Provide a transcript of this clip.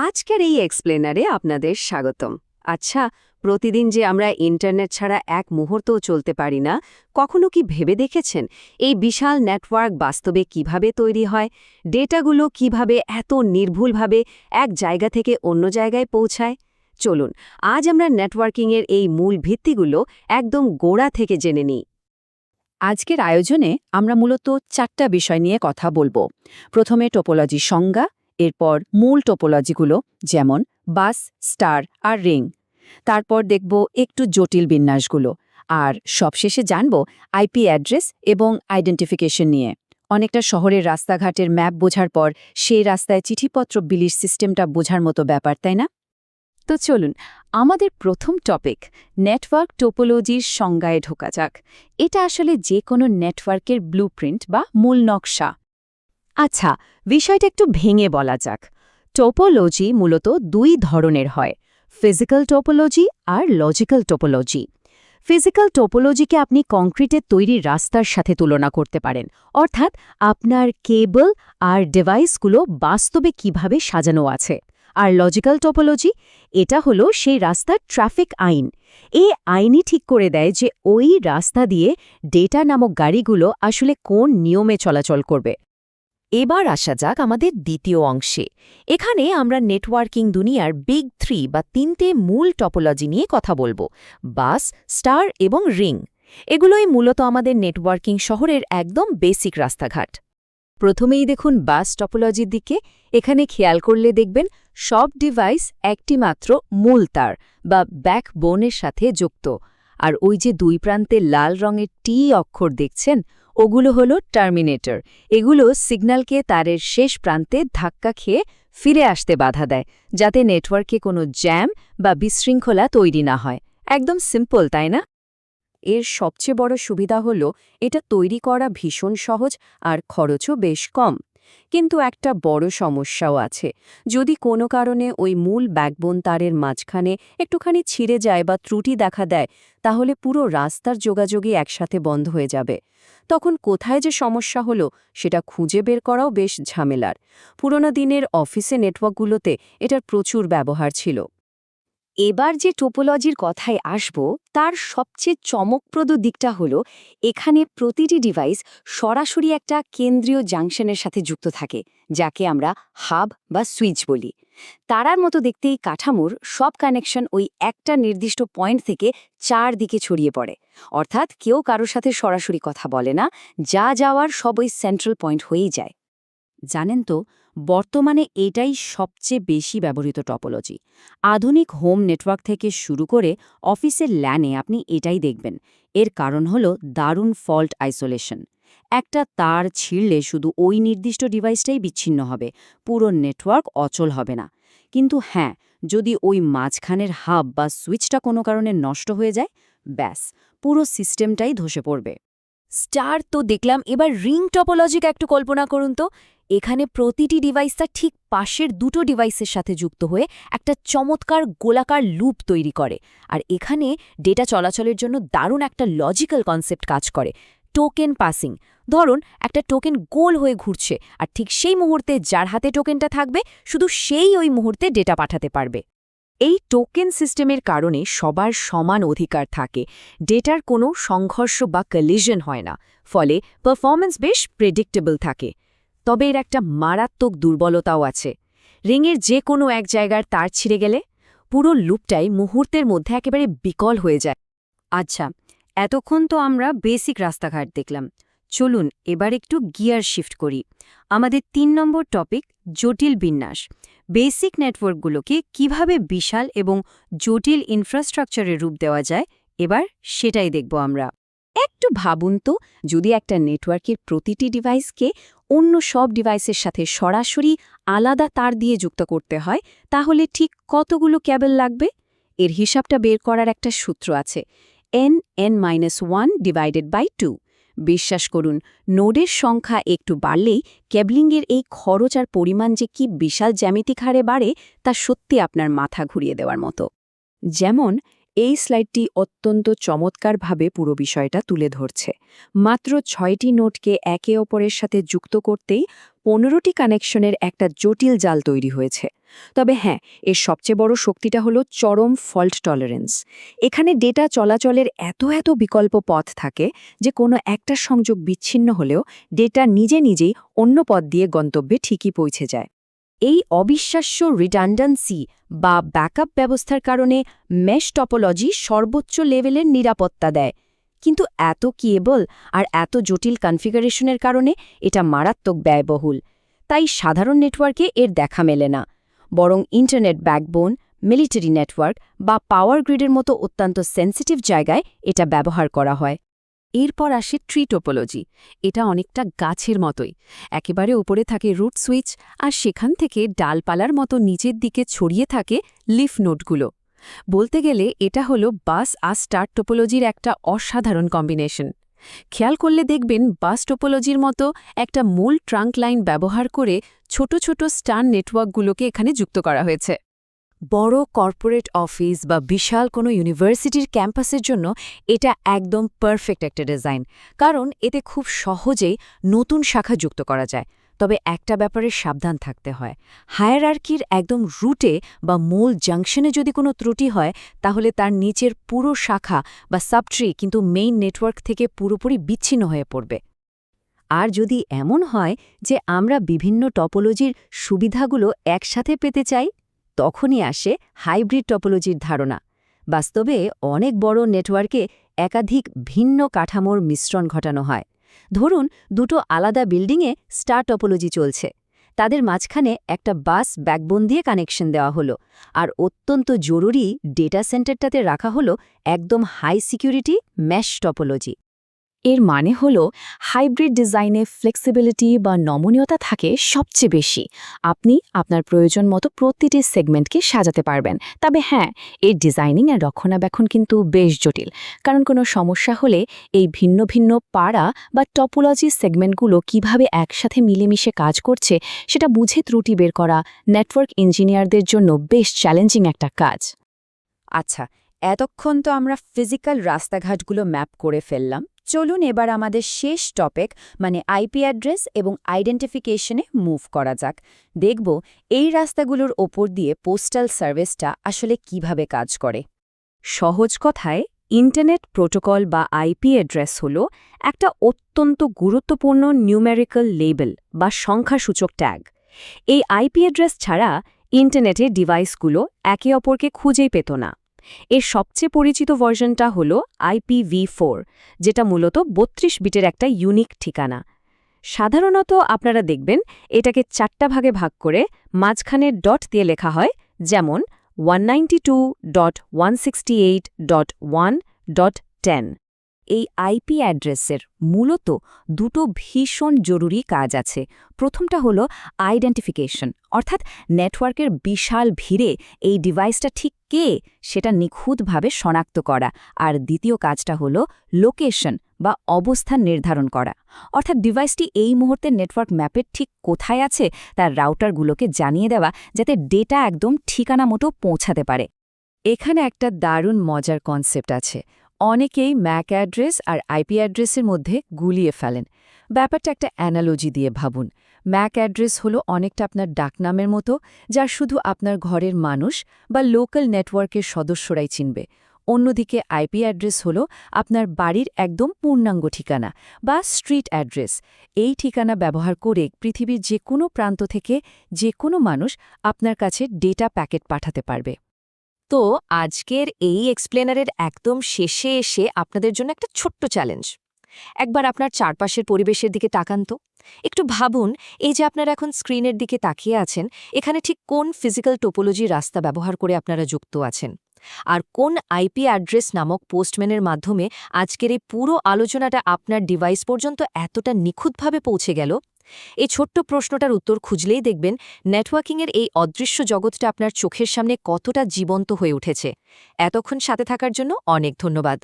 আজকের এই এক্সপ্লেনারে আপনাদের স্বাগতম। আচ্ছা, প্রতিদিন যে আমরা ইন্টারনেট ছাড়া এক মুহূর্তও চলতে পারি না, কখনো কি ভেবে দেখেছেন এই বিশাল নেটওয়ার্ক বাস্তবে কিভাবে তৈরি হয়, ডেটাগুলো কিভাবে এত নির্ভুলভাবে এক জায়গা থেকে অন্য জায়গায় পৌঁছায়? চলুন আজ আমরা নেটওয়ার্কিংয়ের এই মূল ভিত্তিগুলো একদম গোড়া থেকে জেনে নিই। আজকের আয়োজনে আমরা মূলত 4টা বিষয় নিয়ে কথা বলবো। প্রথমে টোপোলজি সংজ্ঞা, এরপর মূল টোপোলজিগুলো যেমন বাস, স্টার আর রিং। তারপর দেখব একটু জটিল বিন্যাসগুলো, আর সবশেষে জানব আইপি অ্যাড্রেস এবং আইডেন্টিফিকেশন নিয়ে। অনেকটা শহরের রাস্তাঘাটের ম্যাপ বোঝার পর সেই রাস্তায় চিঠিপত্র বিলির সিস্টেমটা বোঝার মতো ব্যাপার, তাই না? তো চলুন আমাদের প্রথম টপিক নেটওয়ার্ক টোপোলজির সংজ্ঞায় ঢোকা যাক। এটা আসলে যে কোনো নেটওয়ার্কের ব্লুপ্রিন্ট বা মূল নকশা। আচ্ছা, বিষয়টা একটু ভেঙে বলা যাক। টোপোলজি মূলত দুই ধরনের হয়, ফিজিক্যাল টোপোলজি আর লজিক্যাল টোপোলজি। ফিজিক্যাল টোপোলজিকে আপনি কংক্রিটের তৈরি রাস্তার সাথে তুলনা করতে পারেন, অর্থাৎ আপনার কেবল আর ডিভাইসগুলো বাস্তবে কিভাবে সাজানো আছে। আর লজিক্যাল টোপোলজি, এটা হলো সেই রাস্তার ট্রাফিক আইন। এই আইনই ঠিক করে দেয় যে ওই রাস্তা দিয়ে ডেটা নামক গাড়িগুলো আসলে কোন নিয়মে চলাচল করবে। এবার আসা যাক আমাদের দ্বিতীয় অংশে। এখানে আমরা নেটওয়ার্কিং দুনিয়ার বিগ 3 বা 3টে মূল টপোলজি নিয়ে কথা বলবো, বাস, স্টার এবং রিং। এগুলোই মূলত আমাদের নেটওয়ার্কিং শহরের একদম বেসিক রাস্তাঘাট। প্রথমেই দেখুন বাস টপোলজির দিকে। এখানে খেয়াল করলে দেখবেন সব ডিভাইস একটি মাত্র মূল তার বা ব্যাকবোনের সাথে যুক্ত, আর ওই যে দুই প্রান্তে লাল রঙের টি অক্ষর দেখছেন, ওগুলো হলো টার্মিনেটর। এগুলো সিগন্যালকে তারের শেষ প্রান্তে ধাক্কা খেয়ে ফিরে আসতে বাধা দেয়, যাতে নেটওয়ার্কে কোনো জ্যাম বা বিশৃঙ্খলা তৈরি না হয়। একদম সিম্পল, তাই না? এর সবচেয়ে বড় সুবিধা হলো এটা তৈরি করা ভীষণ সহজ আর খরচও বেশ কম। কিন্তু একটা বড় সমস্যাও আছে। যদি কোনো কারণে ওই মূল ব্যাকবোন তারের মাঝখানে একটুখানি ছিঁড়ে যায় বা ত্রুটি দেখা দেয়, তাহলে পুরো রাস্তার যোগাযোগই একসাথে বন্ধ হয়ে যাবে। তখন কোথায় যে সমস্যা হলো সেটা খুঁজে বের করাও বেশ ঝামেলার। পুরোনো দিনের অফিসে নেটওয়ার্কগুলোতে এটার প্রচুর ব্যবহার ছিল। এবার যে টোপোলজির কথায় আসব, তার সবচেয়ে চমকপ্রদ দিকটা হলো এখানে প্রতিটি ডিভাইস সরাসরি একটা কেন্দ্রীয় জাংশনের সাথে যুক্ত থাকে, যাকে আমরা হাব বা সুইচ বলি। তারার মতো দেখতে এই কাঠামোর সব কানেকশন ওই একটা নির্দিষ্ট পয়েন্ট থেকে চারদিকে ছড়িয়ে পড়ে। অর্থাৎ কেউ কারোর সাথে সরাসরি কথা বলে না, যা যাওয়ার সব ওই সেন্ট্রাল পয়েন্ট হয়েই যায়। জানেন তো, বর্তমানে এটাই সবচেয়ে বেশি ব্যবহৃত টপোলজি। আধুনিক হোম নেটওয়ার্ক থেকে শুরু করে অফিসের ল্যানে আপনি এটাই দেখবেন। এর কারণ হল দারুণ ফল্ট আইসোলেশন। একটা তার ছিঁড়লে শুধু ওই নির্দিষ্ট ডিভাইসটাই বিচ্ছিন্ন হবে, পুরো নেটওয়ার্ক অচল হবে না। কিন্তু হ্যাঁ, যদি ওই মাঝখানের হাব বা সুইচটা কোনো কারণে নষ্ট হয়ে যায়, ব্যাস, পুরো সিস্টেমটাই ধসে পড়বে। স্টার তো দেখলাম, এবার রিং টপোলজিকে একটু কল্পনা করুন তো। এখানে প্রতিটি ডিভাইসটা ঠিক পাশের দুটো ডিভাইসের সাথে যুক্ত হয়ে একটা চমৎকার গোলাকার লুপ তৈরি করে। আর এখানে ডেটা চলাচলের জন্য দারুণ একটা লজিক্যাল কনসেপ্ট কাজ করে, টোকেন পাসিং। ধরুন একটা টোকেন গোল হয়ে ঘুরছে, আর ঠিক সেই মুহূর্তে যার হাতে টোকেনটা থাকবে, শুধু সেই ওই মুহূর্তে ডেটা পাঠাতে পারবে। এই টোকেন সিস্টেমের কারণে সবার সমান অধিকার থাকে, ডেটার কোনো সংঘর্ষ বা কলিশন হয় না, ফলে পারফরম্যান্স বেশ প্রেডিক্টেবল থাকে। তবে এর একটা মারাত্মক দুর্বলতাও আছে। রিংয়ের যে কোনো এক জায়গার তার ছিঁড়ে গেলে পুরো লুপটাই মুহূর্তের মধ্যে একেবারে বিকল হয়ে যায়। আচ্ছা, এতক্ষণ তো আমরা বেসিক রাস্তাঘাট দেখলাম। চলুন এবার একটু গিয়ার শিফট করি। আমাদের 3 নম্বর টপিক, জটিল বিন্যাস। বেসিক নেটওয়ার্কগুলোকে কিভাবে বিশাল এবং জটিল ইনফ্রাস্ট্রাকচারের রূপ দেওয়া যায়, এবার সেটাই দেখব আমরা। একটু ভাবুন তো, যদি একটা নেটওয়ার্কের প্রতিটি ডিভাইসকে অন্য সব ডিভাইসের সাথে সরাসরি আলাদা তার দিয়ে যুক্ত করতে হয়, তাহলে ঠিক কতগুলো কেবল লাগবে? এর হিসাবটা বের করার একটা সূত্র আছে, n(n-1)/2। বিশ্বাস করুন, নোডের সংখ্যা একটু বাড়লেই কেবলিংয়ের এই খরচ আর পরিমাণ যে কি বিশাল জ্যামিতিক হারে বাড়ে, তা সত্যি আপনার মাথা ঘুরিয়ে দেওয়ার মতো। যেমন এই স্লাইডটি অত্যন্ত চমৎকারভাবে পুরো বিষয়টা তুলে ধরছে। মাত্র 6টি নোডকে একে অপরের সাথে যুক্ত করতেই 15টি কানেকশনের একটা জটিল জাল তৈরি হয়েছে। তবে হ্যাঁ, এর সবচেয়ে বড় শক্তিটা হলো চরম ফল্ট টলারেন্স। এখানে ডেটা চলাচলের এত বিকল্প পথ থাকে যে কোনো একটা সংযোগ বিচ্ছিন্ন হলেও ডেটা নিজে নিজেই অন্য পথ দিয়ে গন্তব্যে ঠিকই পৌঁছে যায়। এই অবিশ্বাস্য রিডান্ডেন্সি বা ব্যাকআপ ব্যবস্থার কারণে মেশ টপোলজি সর্বোচ্চ লেভেলের নিরাপত্তা দেয়। কিন্তু এত কেবল আর এত জটিল কনফিগারেশনের কারণে এটা মারাত্মক ব্যয়বহুল। তাই সাধারণ নেটওয়ার্কে এর দেখা মেলে না, বরং ইন্টারনেট ব্যাকবোন, মিলিটারি নেটওয়ার্ক বা পাওয়ার গ্রিডের মতো অত্যন্ত সেন্সিটিভ জায়গায় এটা ব্যবহার করা হয়। এরপর আসে ট্রি টোপোলজি। এটা অনেকটা গাছের মতোই। একেবারে উপরে থাকে রুট সুইচ, আর সেখান থেকে ডালপালার মতো নিচের দিকে ছড়িয়ে থাকে লিফ নোডগুলো। বলতে গেলে এটা হলো বাস আর স্টার টোপোলজির একটা অসাধারণ কম্বিনেশন। খেয়াল করলে দেখবেন বাস টোপোলজির মতো একটা মূল ট্রাঙ্ক লাইন ব্যবহার করে ছোট ছোট স্টার নেটওয়ার্কগুলোকে এখানে যুক্ত করা হয়েছে। বড় কর্পোরেট অফিস বা বিশাল কোনো ইউনিভার্সিটির ক্যাম্পাসের জন্য এটা একদম পারফেক্ট একটা ডিজাইন, কারণ এতে খুব সহজেই নতুন শাখা যুক্ত করা যায়। তবে একটা ব্যাপারে সাবধান থাকতে হয়, হায়ারার্কির একদম রুটে বা মূল জাংশনে যদি কোনো ত্রুটি হয়, তাহলে তার নিচের পুরো শাখা বা সাবট্রি কিন্তু মেইন নেটওয়ার্ক থেকে পুরোপুরি বিচ্ছিন্ন হয়ে পড়বে। আর যদি এমন হয় যে আমরা বিভিন্ন টপোলজির সুবিধাগুলো একসাথে পেতে চাই, তখনই আসে হাইব্রিড টপোলজির ধারণা। বাস্তবে অনেক বড় নেটওয়ার্কে একাধিক ভিন্ন কাঠামোর মিশ্রণ ঘটানো হয়। ধরুন দুটো আলাদা বিল্ডিংয়ে স্টার টপোলজি চলছে, তাদের মাঝখানে একটা বাস ব্যাকবোন দিয়ে কানেকশন দেওয়া হলো, আর অত্যন্ত জরুরি ডেটা সেন্টারটাতে রাখা হলো একদম হাই সিকিউরিটি মেশ টপোলজি। এর মানে হলো হাইব্রিড ডিজাইনে ফ্লেক্সিবিলিটি বা নমনীয়তা থাকে সবচেয়ে বেশি। আপনি আপনার প্রয়োজন মতো প্রতিটি সেগমেন্টকে সাজাতে পারবেন। তবে হ্যাঁ, এর ডিজাইনিং আর রক্ষণাবেক্ষণ কিন্তু বেশ জটিল, কারণ কোনো সমস্যা হলে এই ভিন্ন ভিন্ন পাড়া বা টপোলজি সেগমেন্টগুলো কিভাবে একসাথে মিলেমিশে কাজ করছে সেটা বুঝে ত্রুটি বের করা নেটওয়ার্ক ইঞ্জিনিয়ারদের জন্য বেশ চ্যালেঞ্জিং একটা কাজ। আচ্ছা, এতক্ষণ তো আমরা ফিজিক্যাল রাস্তাঘাটগুলো ম্যাপ করে ফেললাম। চলুন এবার আমাদের শেষ টপিক মানে আইপি অ্যাড্রেস এবং আইডেন্টিফিকেশনে মুভ করা যাক। দেখব এই রাস্তাগুলোর ওপর দিয়ে পোস্টাল সার্ভিসটা আসলে কিভাবে কাজ করে। সহজ কথায়, ইন্টারনেট প্রোটোকল বা আইপি অ্যাড্রেস হল একটা অত্যন্ত গুরুত্বপূর্ণ নিউমেরিক্যাল লেবেল বা সংখ্যাসূচক ট্যাগ। এই আইপি অ্যাড্রেস ছাড়া ইন্টারনেটের ডিভাইসগুলো একে অপরকে খুঁজেই পেত না। এর সবচেয়ে পরিচিত ভার্সনটা হল IPv4, যেটা মূলত 32 বিটের একটা ইউনিক ঠিকানা। সাধারণত আপনারা দেখবেন এটাকে 4টা ভাগে ভাগ করে মাঝখানে ডট দিয়ে লেখা হয়, যেমন 192.168.1.10। এই আইপি অ্যাড্রেসের মূলত দুটো ভীষণ জরুরি কাজ আছে। প্রথমটা হলো আইডেন্টিফিকেশন, অর্থাৎ নেটওয়ার্কের বিশাল ভিড়ে এই ডিভাইসটা ঠিক কে সেটা নিখুঁতভাবে শনাক্ত করা। আর দ্বিতীয় কাজটা হলো লোকেশন বা অবস্থান নির্ধারণ করা, অর্থাৎ ডিভাইসটি এই মুহূর্তে নেটওয়ার্ক ম্যাপের ঠিক কোথায় আছে তার রাউটারগুলোকে জানিয়ে দেওয়া, যাতে ডেটা একদম ঠিকানা মতো পৌঁছাতে পারে। এখানে একটা দারুণ মজার কনসেপ্ট আছে। অনেকেই ম্যাক অ্যাড্রেস আর আইপি অ্যাড্রেসের মধ্যে গুলিয়ে ফেলেন। ব্যাপারটা একটা অ্যানালজি দিয়ে ভাবুন। ম্যাক অ্যাড্রেস হলো অনেকটা আপনার ডাকনামের মতো, যা শুধু আপনার ঘরের মানুষ বা লোকাল নেটওয়ার্কের সদস্যরাই চিনবে। অন্যদিকে আইপি অ্যাড্রেস হলো আপনার বাড়ির একদম পূর্ণাঙ্গ ঠিকানা বা স্ট্রিট অ্যাড্রেস। এই ঠিকানা ব্যবহার করে পৃথিবীর যে কোনো প্রান্ত থেকে যে কোনো মানুষ আপনার কাছে ডেটা প্যাকেট পাঠাতে পারবে। তো আজকের এই এক্সপ্লেনারের একদম শেষে এসে আপনাদের জন্য একটা ছোট্ট চ্যালেঞ্জ। একবার আপনার চারপাশের পরিবেশের দিকে তাকান তো। একটু ভাবুন, এই যে আপনারা এখন স্ক্রিনের দিকে তাকিয়ে আছেন, এখানে ঠিক কোন ফিজিক্যাল টোপোলজি রাস্তা ব্যবহার করে আপনারা যুক্ত আছেন, আর কোন আইপি অ্যাড্রেস নামক পোস্টম্যানের মাধ্যমে আজকের এই পুরো আলোচনাটা আপনার ডিভাইস পর্যন্ত এতটা নিখুঁতভাবে পৌঁছে গেল। এই ছোট্ট প্রশ্নটার উত্তর খুঁজলেই দেখবেন নেটওয়ার্কিংয়ের এই অদৃশ্য জগৎটা আপনার চোখের সামনে কতটা জীবন্ত হয়ে উঠেছে। এতক্ষণ সাথে থাকার জন্য অনেক ধন্যবাদ।